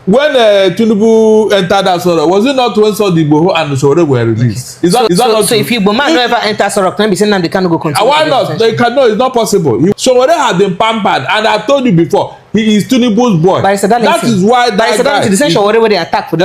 when TINUBU entered that SOWORE, was it not when IGBO and SOWORE were released? Is that not so if Igbo man never enter SOWORE, can be saying they cannot go continue? Why not? They cannot. It's not possible. SOWORE had been pampered, and I told you before, he is TINUBU's boy. That is why that guy. The same SOWORE where they attack for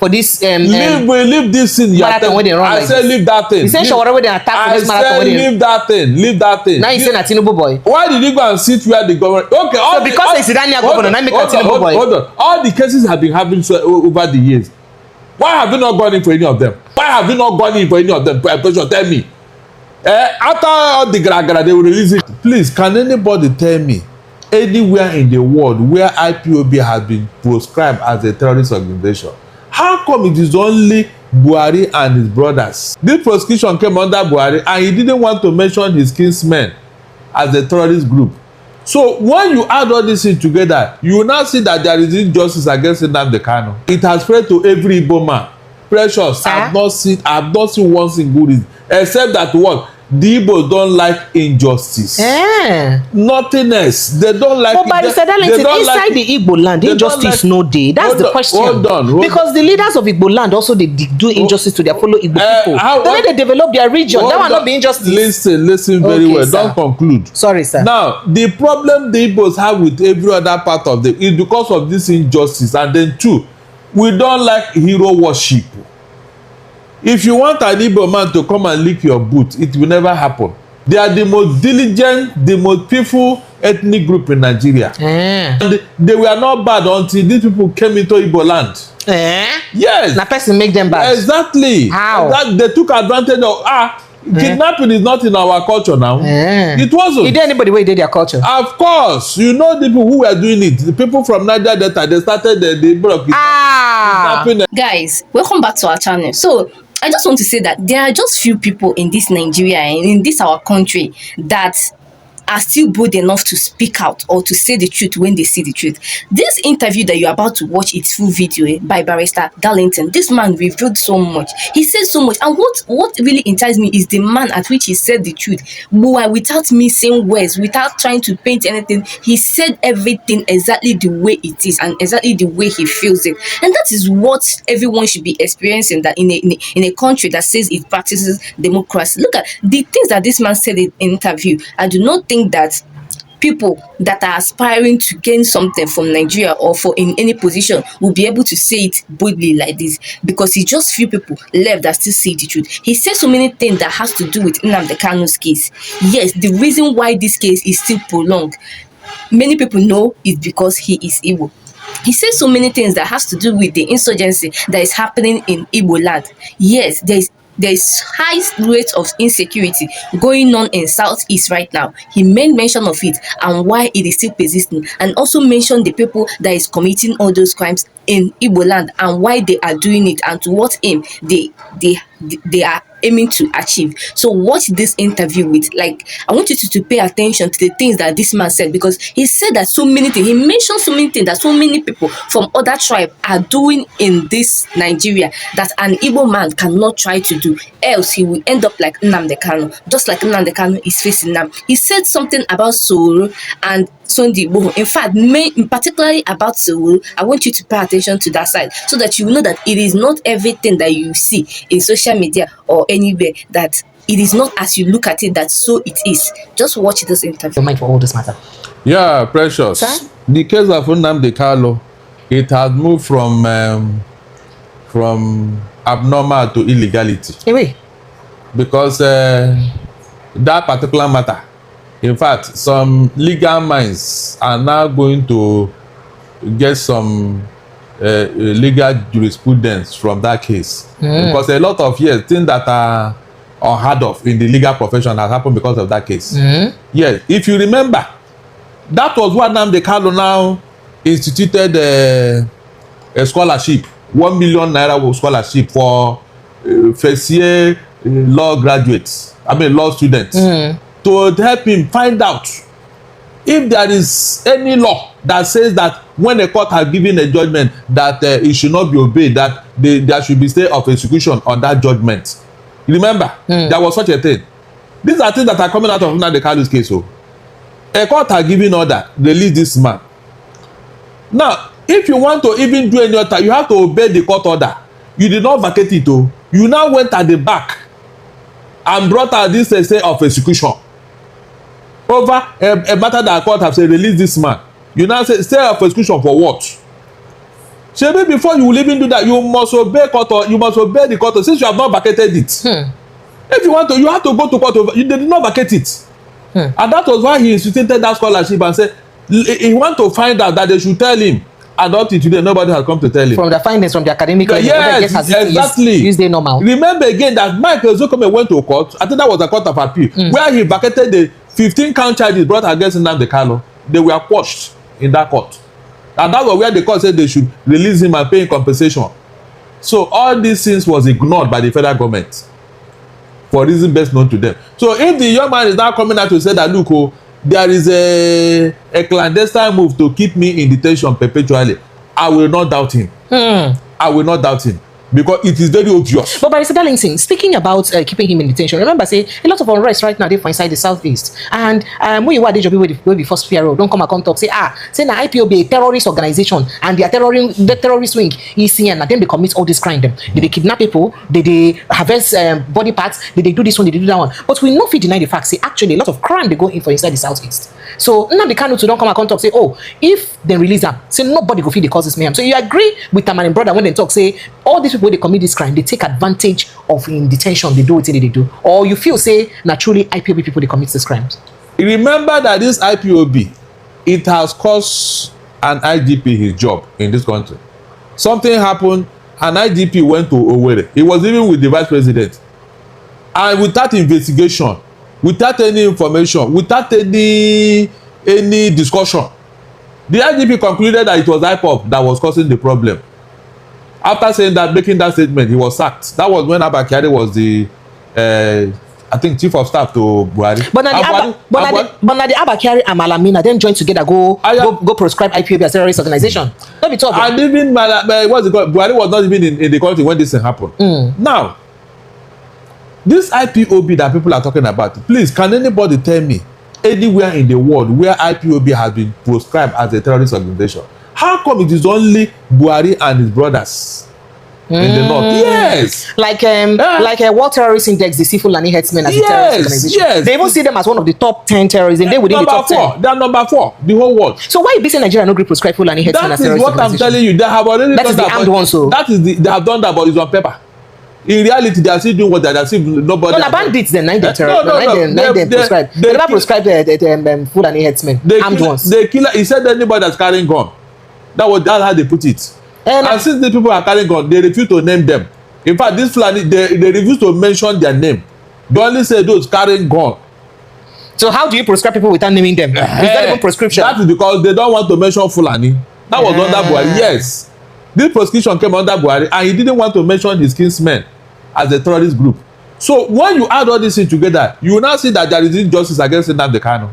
this leave this thing. I said leave that thing. The same SOWORE where they attack for this marathon. I said leave that thing. Leave that thing. Now you say that TINUBU boy. Why did he go and sit where the government? Okay, so because he's Iranian governor, now make a TINUBU boy. Hold on. All the cases have been happening over the years. Why have you not gone in for any of them? Why have you not gone in for any of them? Tell me. After all the gra they will release it. Please, can anybody tell me anywhere in the world where IPOB has been proscribed as a terrorist organization? How come it is only Buhari and his brothers? This proscription came under Buhari, and he didn't want to mention his kinsmen as a terrorist group. So when you add all this thing together, you will now see that there is injustice against nnamdi Kanu. It has spread to every Igbo man. Precious, I have not seen one single reason, except that what the Igbos don't like injustice. Nothing else. They don't like. But Barrister Darlington, inside the Igbo land, injustice no day. That's the question. Hold on. Because the leaders of Igbo land also they do injustice to their fellow Igbo people. The way they develop their region, that will not be injustice. Listen very well. Sir. Don't conclude. Sorry, sir. Now, the problem the Igbos have with every other part of them is because of this injustice, and then two, we don't like hero worship. If you want an Igbo man to come and lick your boot, it will never happen. They are the most diligent, the most peaceful ethnic group in Nigeria. And they were not bad until these people came into Igbo land. Yes. Na person make them bad. Exactly. How? They took advantage of kidnapping is not in our culture now. It wasn't. Is there anybody where did their culture? Of course. You know the people who were doing it. The people from Niger Delta, they started the block. Guys, welcome back to our channel. So I just want to say that there are just few people in this Nigeria and in this our country that are still bold enough to speak out or to say the truth when they see the truth. This interview that you're about to watch, its full video by Barrister Darlington. This man revealed so much. He said so much. And what really enticed me is the man at which he said the truth. Boy, without missing words, without trying to paint anything, he said everything exactly the way it is and exactly the way he feels it. And that is what everyone should be experiencing, that in a country that says it practices democracy. Look at the things that this man said in the interview. I do not think that people that are aspiring to gain something from Nigeria or for in any position will be able to say it boldly like this, because it's just few people left that still say the truth. He said so many things that has to do with nnamdi Kanu's case. Yes, the reason why this case is still prolonged, many people know, is because he is Igbo. He says so many things that has to do with the insurgency that is happening in Igbo land. Yes, there is high rate of insecurity going on in Southeast right now. He made mention of it and why it is still persisting, and also mentioned the people that is committing all those crimes in Igbo land and why they are doing it and to what aim they are aiming to achieve. So watch this interview with, like, I want you to pay attention to the things that this man said, because he said that so many things, he mentioned so many things that so many people from other tribes are doing in this Nigeria that an Igbo man cannot try to do, else he will end up like nnamdi Kanu, just like nnamdi Kanu is facing now. He said something about SOWORE and Sunday Igboho. In fact, particularly about SOWORE, I want you to pay attention to that side so that you know that it is not everything that you see in social media or anywhere, that it is not as you look at it that so it is. Just watch this interview. Mind for all this matter. Yeah, Precious. Sir? The case of nnamdi Kanu, it has moved from abnormal to illegality. Anyway, because that particular matter, in fact, some legal minds are now going to get some legal jurisprudence from that case. Because a lot of things that are unheard of in the legal profession has happened because of that case. Yes, if you remember, that was what nnamdi Kanu now instituted a scholarship, 1 million naira scholarship for first year law graduates, law students, to help him find out if there is any law that says that when a court has given a judgment that it should not be obeyed, that there should be stay of execution on that judgment. Remember, there was such a thing. These are things that are coming out of nnamdi Kanu's case. So, a court has given order, release this man. Now, if you want to even do any other, you have to obey the court order. You did not vacate it o. You now went at the back and brought out this say of execution over a matter that court have said release this man. You now say stay of execution for what? Shebi before you will even do that, you must obey court or you must obey the court since you have not vacated it. If you want to, you have to go to court over. You did not vacate it. And that was why he instituted that scholarship and said he want to find out that they should tell him. And up to today, nobody has come to tell him. From the findings from the academic, yes, exactly. Use the normal. Remember again that Michael Zokome went to court. I think that was a court of appeal, where he vacated the 15 count charges brought against Nnamdi Kanu. They were quashed in that court, and that was where the court said they should release him and pay him compensation. So all these things was ignored by the federal government for reasons best known to them. So if the young man is now coming out to say that look, oh, there is a clandestine move to keep me in detention perpetually, I will not doubt him. I will not doubt him because it is very obvious. But Barrister Darlington, speaking about keeping him in detention, remember say a lot of unrest right now dey for inside the southeast, and when you are the job wey be first PRO don't come and come talk say say na IPOB a terrorist organization and their terrorist wing ECN na dem dey commit all this crime dem. They kidnap people, they harvest body parts, they do this one, they do that one. But we no fit deny the fact say actually a lot of crime dey go in for inside the southeast. So Nnamdi Kanu to don't come and come talk say if they release am say nobody go fit dey cause this mayhem. So you agree with Tamani brother when they talk say all these people they commit this crime, they take advantage of in detention, they do what they do, or you feel say naturally IPOB people they commit these crimes? Remember that this IPOB, it has cost an IGP his job in this country. Something happened, an IGP went to Owerri. He was even with the vice president, and without investigation, without any information, without any discussion, the IGP concluded that it was IPOB that was causing the problem. After saying that, making that statement, he was sacked. That was when Abba Kyari was the, I think, chief of staff to Buhari. But now the Abba Kyari and Malamina then joined together go proscribe IPOB as a terrorist organization. Don't be talking. And even what's it called? Buhari was not even in the country when this thing happened. Now, this IPOB that people are talking about, please, can anybody tell me anywhere in the world where IPOB has been proscribed as a terrorist organization? How come it is only Buhari and his brothers in the north? Yes. Like a World Terrorist Index, they see Fulani headsmen as a terrorist organization. Yes. They even see them as one of the top 10 terrorists, and they within the top 10. They are number 4, the whole world. So why you say Nigeria no gree proscribe Fulani headsmen as terrorist organization? That is what I'm telling you. They have already that is the armed one, so. That is they have done that, but it's on paper. In reality, they are still doing what they are still nobody. No, the bandits then they proscribe. They never proscribe the Fulani headsmen, armed ones. The killer, he said anybody that's carrying gun. That's how they put it. And since the people are carrying gun, they refuse to name them. In fact, this Fulani, they refuse to mention their name. They only say those carrying gun. So how do you proscribe people without naming them? Is that even prescription? That is because they don't want to mention Fulani. That was under Buhari. Yes. This proscription came under Buhari, and he didn't want to mention his kinsmen as a terrorist group. So when you add all these things together, you will now see that there is injustice against Nnamdi Kanu.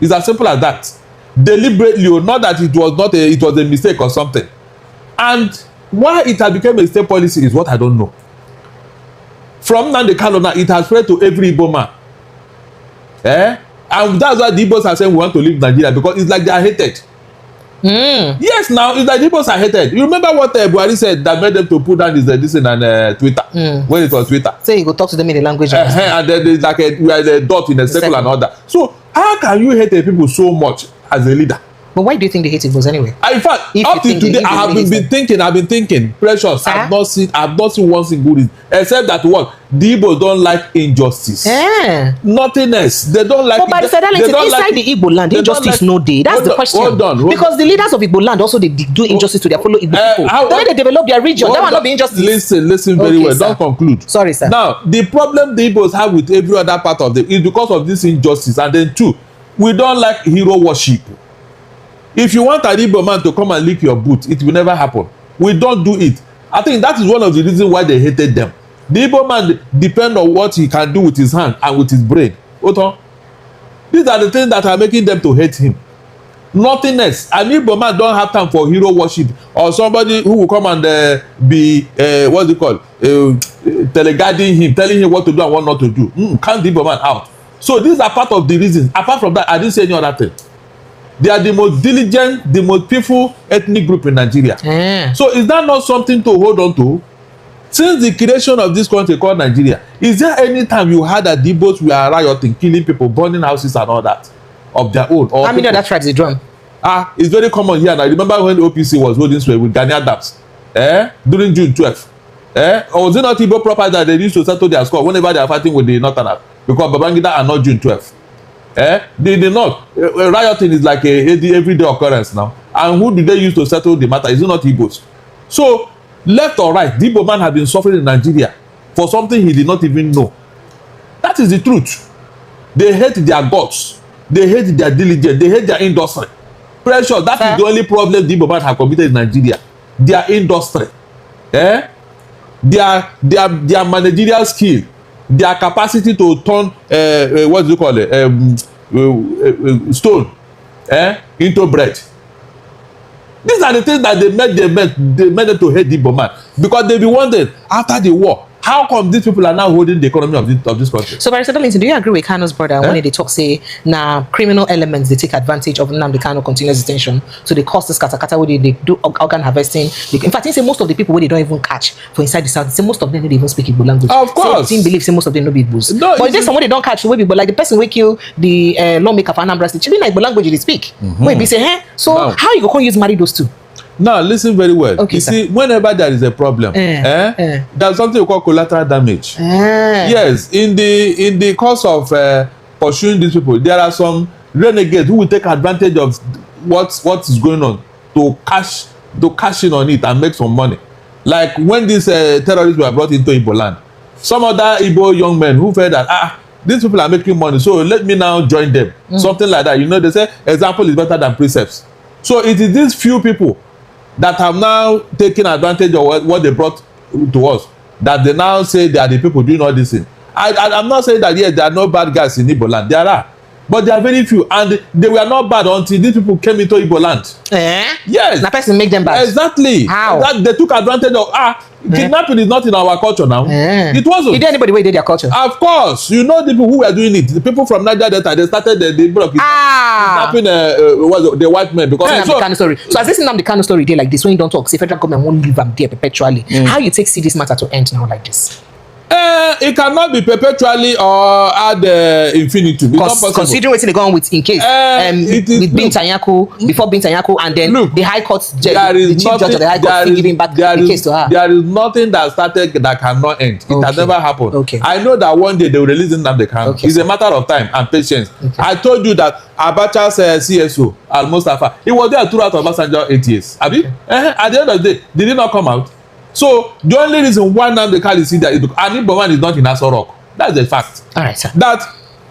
It's as simple as that. Deliberately, or not that it was a mistake or something. And why it has become a state policy is what I don't know. From Nnamdi Kanu now, it has spread to every Igbo man. And that's why the Igbos are saying we want to leave Nigeria, because it's like they are hated. Yes, now it's like the Igbos are hated. You remember what Buhari said that made them to put down this thing on Twitter when it was Twitter. Say you go talk to them in the language. And then there's like we are a dot in a circle and all that. So how can you hate the people so much as a leader? But why do you think they hate Igbos anyway? In fact, up to today, I have been thinking, Precious, I've not seen one single reason, except that what the Igbos don't like injustice. Nothing else. They don't like. But by inside the Igbo land, injustice no day. That's the question. Hold on. Because the leaders of Igbo land also they do injustice to their fellow Igbo people. Then they develop their region. That will not be injustice. Listen very well. Don't conclude. Sorry, sir. Now, the problem the Igbos have with every other part of them is because of this injustice, and then two, we don't like hero worship. If you want an Igbo man to come and lick your boot, it will never happen. We don't do it. I think that is one of the reasons why they hated them. The Igbo man depends on what he can do with his hand and with his brain. These are the things that are making them to hate him. Nothing else. An Igbo man don't have time for hero worship or somebody who will come and be teleguiding him, telling him what to do and what not to do. Count the Igbo man out. So these are part of the reasons. Apart from that, I didn't say any other thing. They are the most diligent, the most peaceful ethnic group in Nigeria. So is that not something to hold on to? Since the creation of this country called Nigeria, is there any time you heard that the Igbos were rioting, killing people, burning houses and all that of their own? How many other tribes they drum? It's very common here. And I remember when the OPC was holding sway with Gani Adams during June 12th. Or was it not Igbo proper that they used to settle their score whenever they are fighting with the Northerners? Because Babangida are not June 12th. They did not. Rioting is like a everyday occurrence now. And who do they use to settle the matter? Is it not Igbos? So, left or right, the Igbo man has been suffering in Nigeria for something he did not even know. That is the truth. They hate their gods. They hate their diligence. They hate their industry. Pressure, that is the only problem the Igbo man have committed in Nigeria. Their industry. Their managerial skill. Their capacity to turn, what do you call it, stone into bread. These are the things that they made them to hate the Igbo man, because they be wondering after the war, how come these people are now holding the economy of this country? So, Barrister Darlington, do you agree with Kanu's brother when they talk say now criminal elements they take advantage of Nnamdi Kanu continuous detention, so they cause this katakata where they do organ harvesting? In fact, he say most of the people where they don't even catch for inside the south, say most of them don't even speak Igbo language. Of course, so, believe say most of them no be Igbos. No, but there's some they don't catch the way people, like the person who kill the lawmaker for Anambra State, even like Igbo language they speak. Wait, be say, so now, how you go use marry those two? Now listen very well. Okay, you see, whenever there is a problem, there's something we call collateral damage. Yes, in the course of pursuing these people, there are some renegades who will take advantage of what is going on to cash in on it and make some money. Like when these terrorists were brought into Igbo land, some other Igbo young men who felt that these people are making money, so let me now join them. Something like that. You know, they say example is better than precepts. So it is these few people that have now taken advantage of what they brought to us, that they now say they are the people doing all this thing. I'm not saying that yes, there are no bad guys in Igbo land. There are, but there are very few, and they were not bad until these people came into Igbo land. Yes, that person make them bad. Exactly. How? That they took advantage of. Kidnapping is not in our culture now. It wasn't. Did anybody wait did their culture? Of course, you know the people who were doing it. The people from Niger Delta, they started the kidnapping the white men because so as this Nnamdi Kanu story dey like this, when you don't talk, say federal government won't leave them there perpetually. How you take see this matter to end now like this? It cannot be perpetually or ad infinitum. Considering wetin dey go on with in case with Binta Nyako, before Binta Nyako, and then the High Court judge, the chief judge of the High Court giving back the case to her. There is nothing that started that cannot end. It has never happened. Okay. I know that one day they will release Nnamdi Kanu. Okay, it's a matter of time and patience. Okay. I told you that Abacha's CSO Al Mustafa, he was there throughout Obasanjo 8 years. Abi? At the end of the day, did he not come out? So the only reason why Nnamdi Kanu is there is because Igbo man is not in Aso Rock. That's the fact. All right, sir. That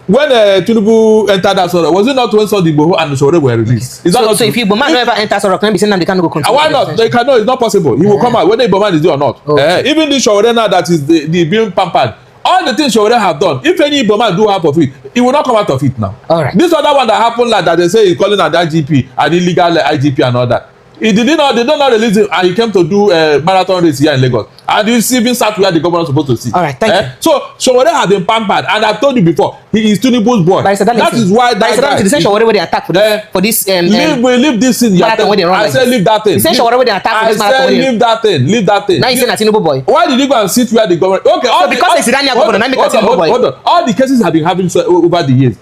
when TINUBU entered Aso Rock, was it not when Sodibo and SOWORE were released? Is that so if Igbo man never enter Aso Rock, then be saying Nnamdi Kanu go continue. Why not? They cannot. It's not possible. He will come out whether Igbo man is there or not. Even the SOWORE now that is the being pampered. All the things SOWORE have done, if any Igbo man do half of it, he will not come out of it now. All right. This other one that happened like that, they say he's calling an IGP, an illegal IGP and all that. They did not release him, and he came to do a marathon race here in Lagos. And he even sat where the governor is supposed to sit. All right, thank you. So SOWORE has been pampered, and I've told you before, he is TINUBU's boy. That is why that guy. The same SOWORE where they attack for this. Leave this thing. Marathon where they run. I said leave that thing. The same SOWORE where they attack for this marathon. I said leave that thing. Leave that thing. Now you say na TINUBU boy. Why did you go and sit where the governor? Okay, so because it's Iranian governor, now make a TINUBU boy. Hold on. All the cases have been having over the years.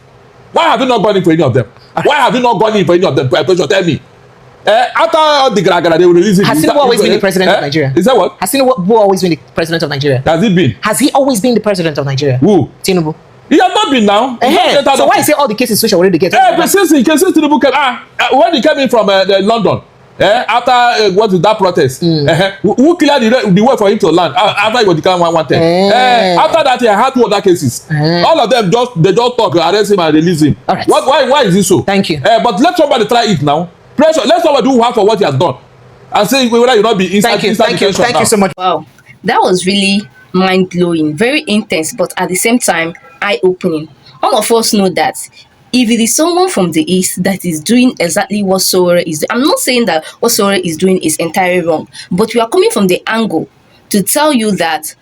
Why have you not gone in for any of them? Why have you not gone in for any of them? Tell me. After all the garagara, they will release it. Has Tinubu always been the president of Nigeria? Is that what? Has Tinubu always been the president of Nigeria? Has he been? Has he always been the president of Nigeria? Who? Tinubu. He has not been now. So why you say all the cases social already get? But since Tinubu came, when he came in from London, after what is that protest? Who cleared the way for him to land? After he was declared wanted. After that, he had 2 other cases. All of them just talk, arrest him and release him. All right. Why is this so? Thank you. But let somebody try it now. Pressure. Let somebody do one for what he has done, and say whether you not be inside. Thank you so much. Wow, that was really mind blowing, very intense, but at the same time eye opening. All of us know that if it is someone from the east that is doing exactly what SOWORE is doing, I'm not saying that what SOWORE is doing is entirely wrong, but we are coming from the angle to tell you that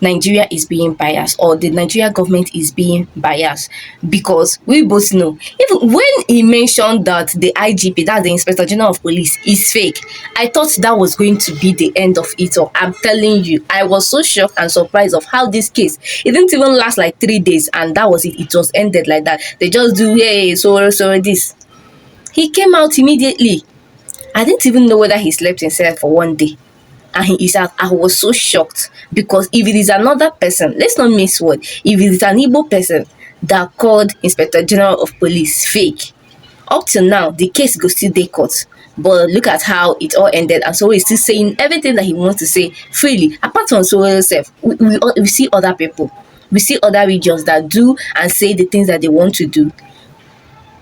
Nigeria is being biased or the Nigeria government is being biased, because we both know, even when he mentioned that the IGP, that's the Inspector General of Police, is fake, I thought that was going to be the end of it all. I'm telling you, I was so shocked and surprised of how this case, it didn't even last like 3 days, and that was it. It was ended like that. They just do, hey, so this. He came out immediately. I didn't even know whether he slept inside for one day. And he is out. I was so shocked, because if it is another person, let's not miss word, if it is an Igbo person that called Inspector General of Police fake, up till now the case goes still dey court. But look at how it all ended, and so he's still saying everything that he wants to say freely. Apart from SOWORE self, we see other people, we see other regions that do and say the things that they want to do,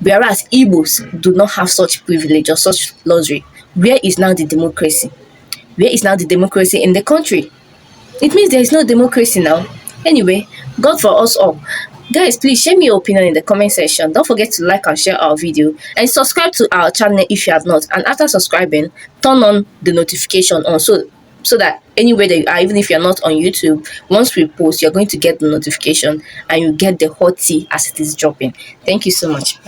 whereas Igbos do not have such privilege or such luxury. Where is now the democracy? Where is now the democracy in the country? It means there is no democracy now. Anyway, God for us all. Guys, please share me your opinion in the comment section. Don't forget to like and share our video, and subscribe to our channel if you have not. And after subscribing, turn on the notification on, so that anywhere that you are, even if you're not on YouTube, once we post, you're going to get the notification and you get the hot tea as it is dropping. Thank you so much.